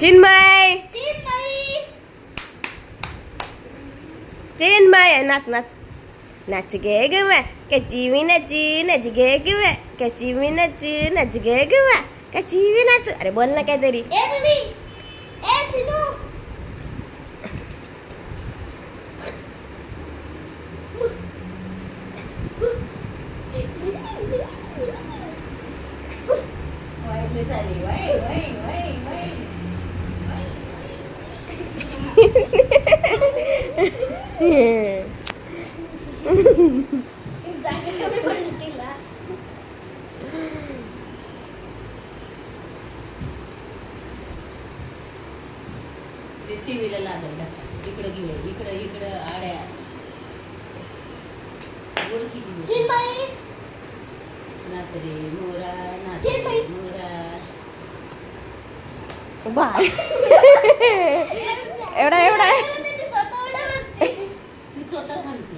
चिन्मय चिन्मय नाच नाच नाच गे गवा कशी मी नाची नाच गे गवा कशी मी नाची नाच गे गवा कशी मी नाच. अरे बोल ना काहीतरी. टीव्हीला लागल इकडं घे इकडं इकडं आड्या नाचरे मोरा नाचरे मोरा. बाय एवढा एवढा ती स्वतः सांगते.